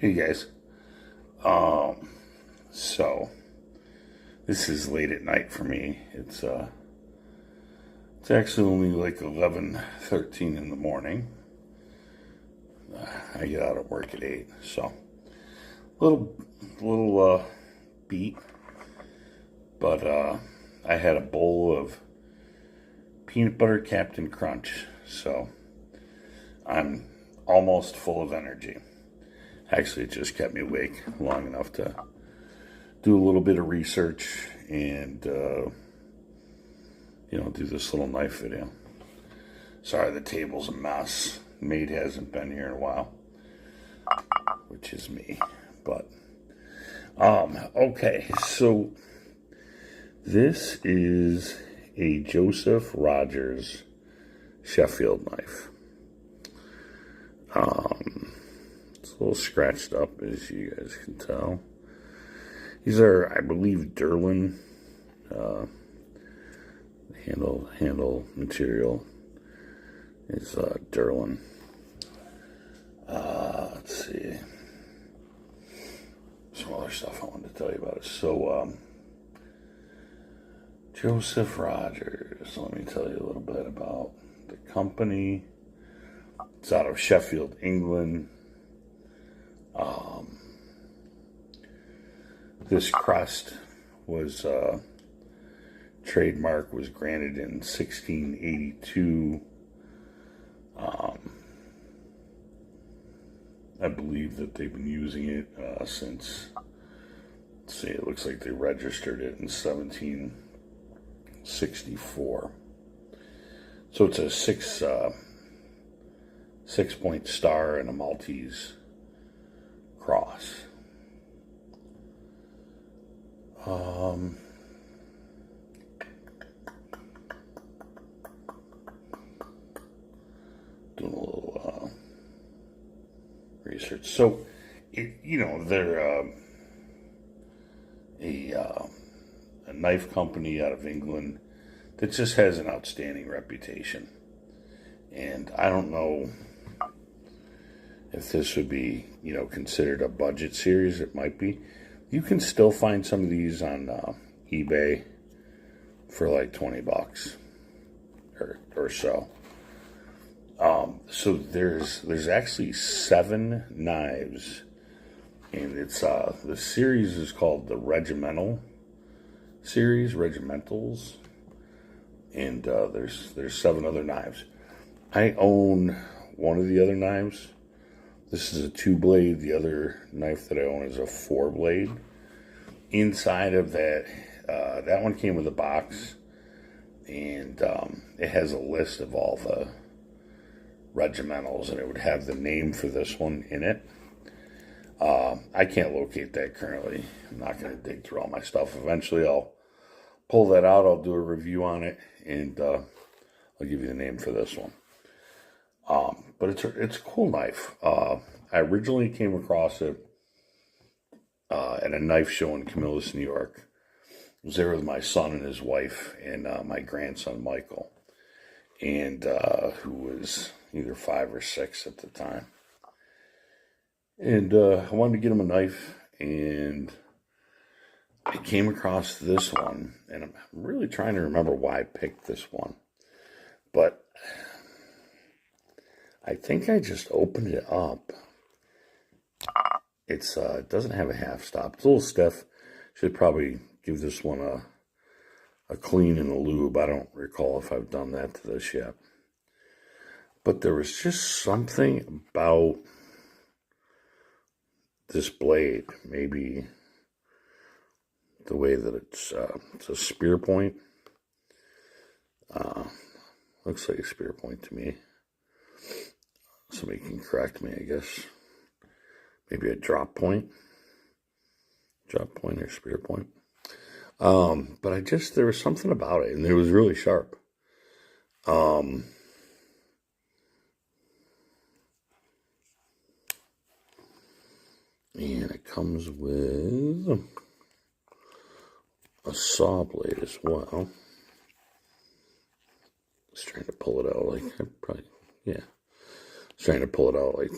Hey guys. So this is late at night for me. It's actually only like 11:13 in the morning. I get out of work at 8, so little beat, but I had a bowl of peanut butter Captain Crunch, so I'm almost full of energy. Actually, it just kept me awake long enough to do a little bit of research and, do this little knife video. Sorry, the table's a mess. Maid hasn't been here in a while, which is me. But, okay, so this is a Joseph Rogers Sheffield knife. It's a little scratched up, as you guys can tell. These are, I believe, Derlin. Handle material is Derlin. Let's see. Some other stuff I wanted to tell you about it. So, Joseph Rogers. Let me tell you a little bit about the company. It's out of Sheffield, England. This crest was trademark was granted in 1682. I believe that they've been using it since. Let's see, it looks like they registered it in 1764. So it's a six-point star and a Maltese cross. Doing a little research. So, they're a knife company out of England that just has an outstanding reputation. And I don't know if this would be, considered a budget series. It might be. You can still find some of these on eBay for like $20 or so. So there's actually 7 knives, and it's the series is called the Regimentals, and there's 7 other knives. I own one of the other knives. This is a 2-blade. The other knife that I own is a 4-blade. Inside of that, that one came with a box, and it has a list of all the Regimentals, and it would have the name for this one in it. I can't locate that currently. I'm not going to dig through all my stuff. Eventually, I'll pull that out. I'll do a review on it, and I'll give you the name for this one. But it's a cool knife. I originally came across it at a knife show in Camillus, New York. I was there with my son and his wife and my grandson, Michael, and who was either 5 or 6 at the time. And I wanted to get him a knife, and I came across this one, and I'm really trying to remember why I picked this one. But I think I just opened it up. It doesn't have a half stop. It's a little stiff. Should probably give this one a clean and a lube. I don't recall if I've done that to this yet. But there was just something about this blade. Maybe the way that it's a spear point. Looks like a spear point to me. Somebody can correct me, I guess. Maybe a drop point or spear point. But there was something about it, and it was really sharp. And it comes with a saw blade as well. Just trying to pull it out like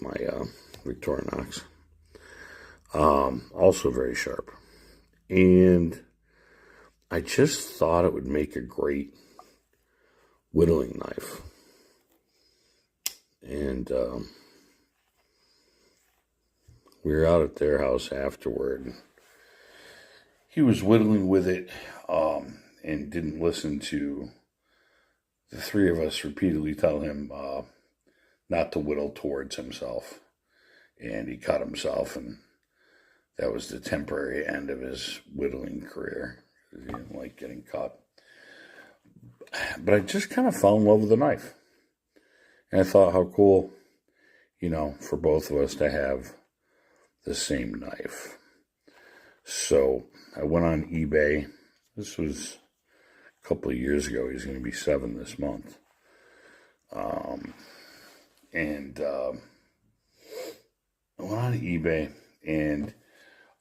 my Victorinox. Also very sharp. And I just thought it would make a great whittling knife. And we were out at their house afterward. He was whittling with it and didn't listen to the three of us repeatedly tell him not to whittle towards himself. And he cut himself, and that was the temporary end of his whittling career. He didn't like getting cut. But I just kind of fell in love with the knife. And I thought how cool, for both of us to have the same knife. So I went on eBay. This was a couple of years ago. He's going to be 7 this month. I went on eBay, and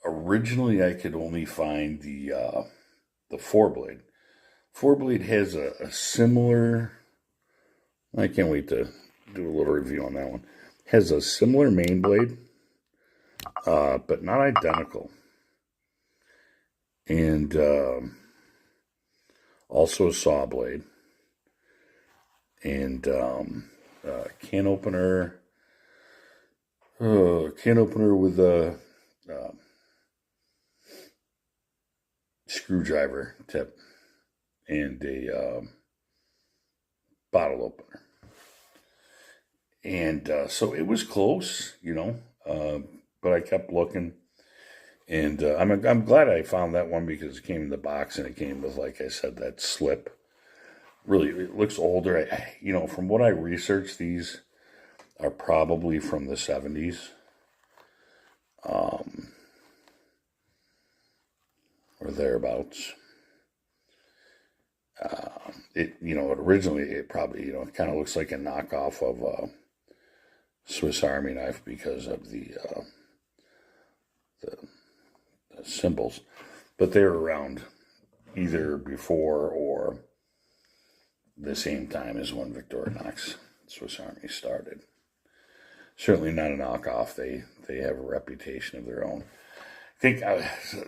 originally I could only find the 4-blade. 4-blade has a similar, I can't wait to do a little review on that one, has a similar main blade, but not identical. And also a saw blade. And can opener with a screwdriver tip and a bottle opener. And so it was close, but I kept looking. And I'm glad I found that one because it came in the box and it came with, like I said, that slip. Really, it looks older. From what I researched, these are probably from the 70s. Or thereabouts. Originally it probably, it kind of looks like a knockoff of a Swiss Army knife because of the symbols. But they were around either before or the same time as when Victorinox Swiss Army started. Certainly not a knockoff. They have a reputation of their own. I think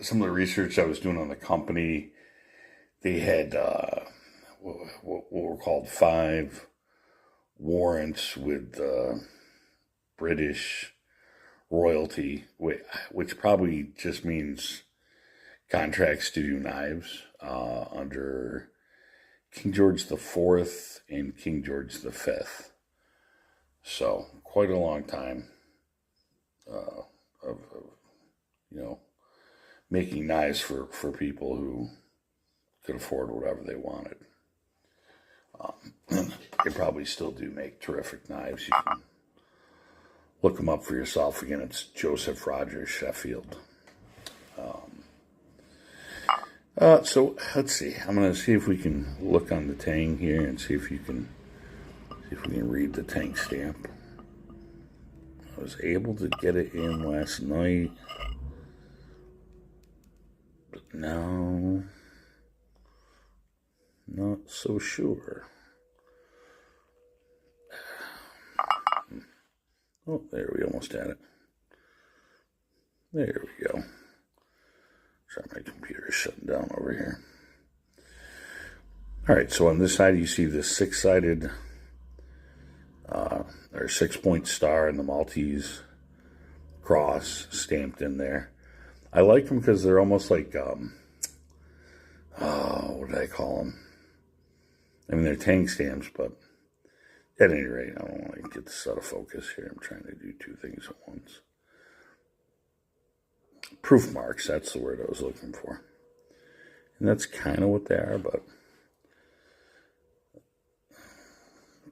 some of the research I was doing on the company, they had what were called 5 warrants with British royalty, which probably just means contracts to do knives under King George IV and King George V. So quite a long time of making knives for people who could afford whatever they wanted. They probably still do make terrific knives. You can look them up for yourself. Again, it's Joseph Rogers, Sheffield. So let's see. I'm going to see if we can look on the tang here and see if we can read the tang stamp. I was able to get it in last night, but now not so sure. Oh, there, we almost had it. There we go. Sorry, my computer is shutting down over here. All right, so on this side you see the 6-sided or 6-point star and the Maltese cross stamped in there. I like them because they're almost like, what did I call them? I mean, they're tang stamps, but at any rate, I don't want to get this out of focus here. I'm trying to do 2 things at once. Proof marks, that's the word I was looking for. And that's kind of what they are, but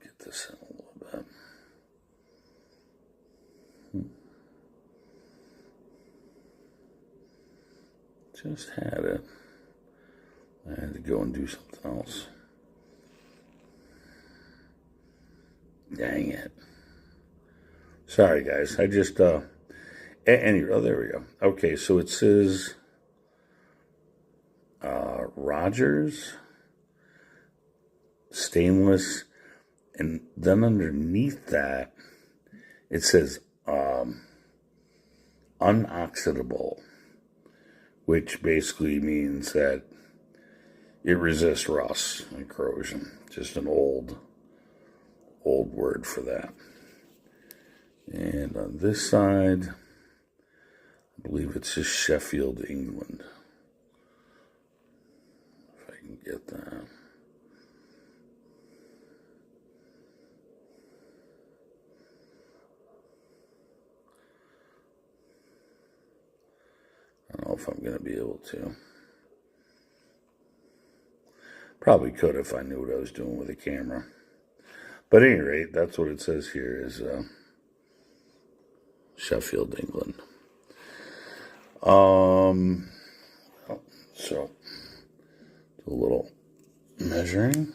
get this in a little bit. Just had it. I had to go and do something else. Dang it. Sorry, guys. I just, anyway, oh, there we go. Okay, so it says Rogers, stainless, and then underneath that, it says unoxidable, which basically means that it resists rust and corrosion. Just an old word for that. And on this side, I believe it's just Sheffield, England. If I can get that. I don't know if I'm going to be able to. Probably could if I knew what I was doing with the camera. But at any rate, that's what it says here is Sheffield, England. So, do a little measuring.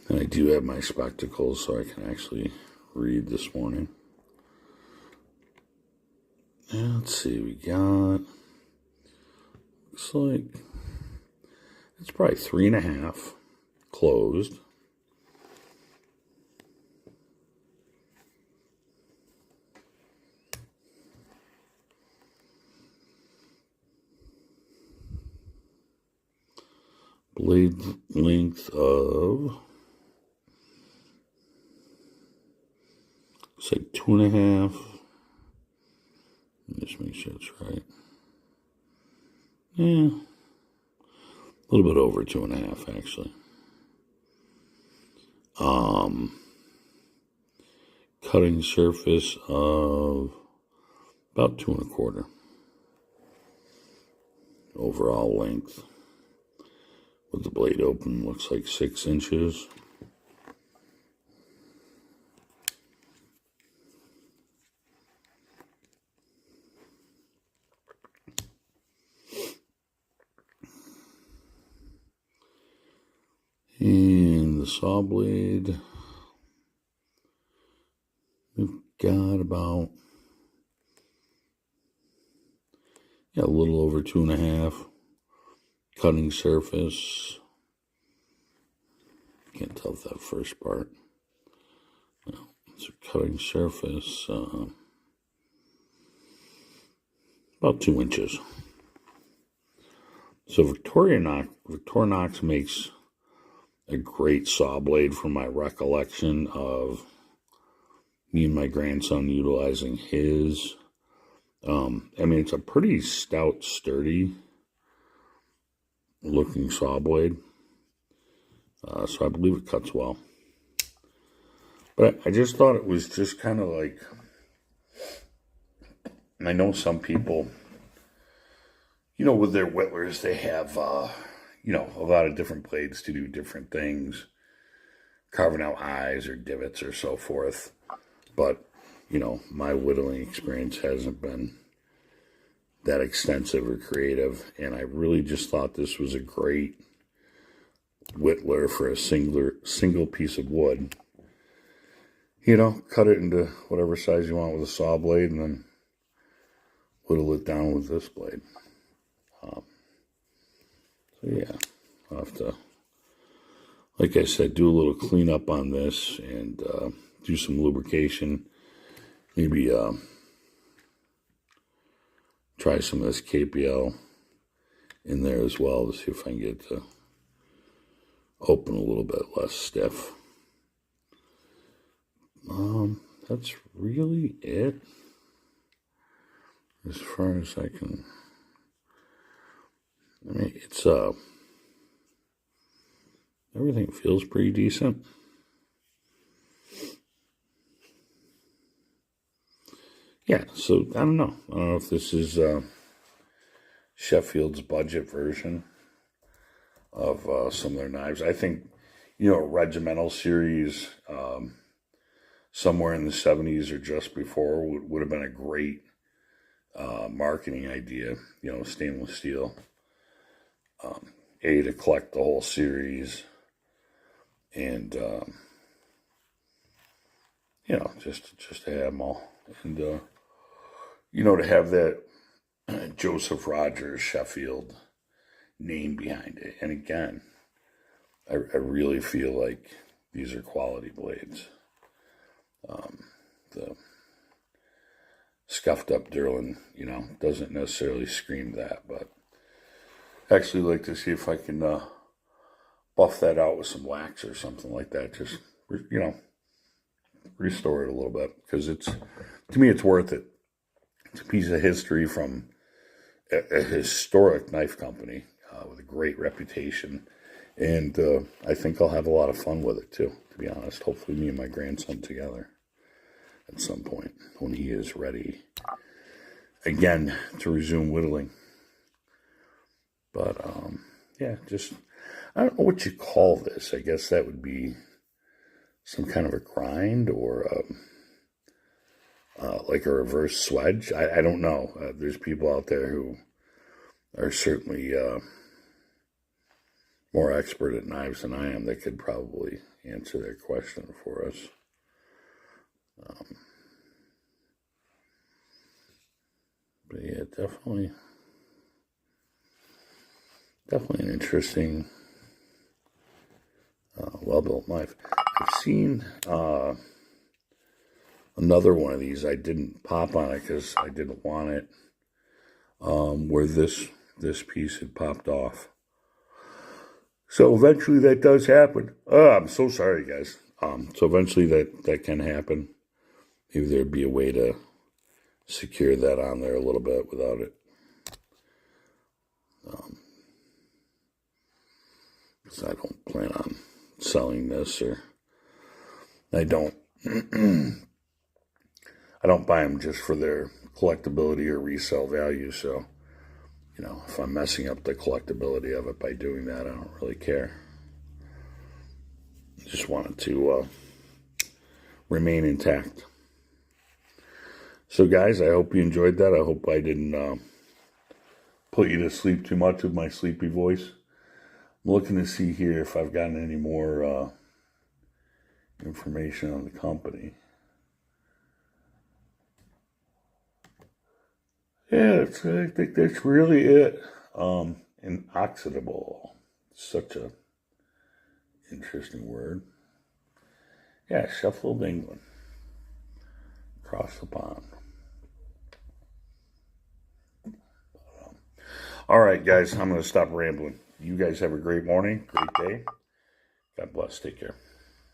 And I do have my spectacles so I can actually read this morning. Yeah, let's see, we got, looks like, it's probably 3.5 closed. Blade length of, it's like 2.5. Just make sure it's right. Yeah, a little bit over 2.5 actually. Cutting surface of about 2.25. Overall length with the blade open looks like 6 inches. And the saw blade, we've got about, a little over 2.5. Cutting surface, can't tell if that first part. No, it's a cutting surface, about 2 inches. So Victorinox makes a great saw blade from my recollection of me and my grandson utilizing his. I mean, it's a pretty stout, sturdy looking saw blade. So I believe it cuts well. But I just thought it was just kind of like, I know some people, with their whittlers, they have, a lot of different blades to do different things, carving out eyes or divots or so forth. But, my whittling experience hasn't been that extensive or creative. And I really just thought this was a great whittler for a single piece of wood. Cut it into whatever size you want with a saw blade and then whittle it down with this blade. So yeah, I'll have to, like I said, do a little cleanup on this and do some lubrication. Maybe try some of this KPL in there as well to see if I can get it to open a little bit less stiff. That's really it as far as I can. I mean, it's everything feels pretty decent. Yeah, so I don't know if this is Sheffield's budget version of some of their knives. I think, a regimental series somewhere in the 70s or just before would have been a great marketing idea, stainless steel. To collect the whole series and, just to have them all. And, to have that Joseph Rogers Sheffield name behind it. And again, I really feel like these are quality blades. The scuffed up Derlin, doesn't necessarily scream that, but I actually like to see if I can buff that out with some wax or something like that. Just, restore it a little bit, because to me, it's worth it. It's a piece of history from a historic knife company with a great reputation, and I think I'll have a lot of fun with it too, to be honest. Hopefully me and my grandson together at some point when he is ready again to resume whittling. But yeah, just, I don't know what you call this. I guess that would be some kind of a grind, or like a reverse swedge. I don't know. There's people out there who are certainly more expert at knives than I am that could probably answer that question for us. But yeah, definitely an interesting, well-built knife. I've seen another one of these. I didn't pop on it because I didn't want it, where this piece had popped off. So eventually that does happen. I'm so sorry, guys. So eventually that can happen. Maybe there'd be a way to secure that on there a little bit without it. Because I don't plan on selling this, or I don't buy them just for their collectability or resale value. So, if I'm messing up the collectability of it by doing that, I don't really care. I just want it to remain intact. So, guys, I hope you enjoyed that. I hope I didn't put you to sleep too much with my sleepy voice. I'm looking to see here if I've gotten any more information on the company. Yeah, I think that's really it. Inoxidable. Such a interesting word. Yeah, Sheffield, England. Across the pond. All right, guys, I'm going to stop rambling. You guys have a great morning, great day. God bless. Take care.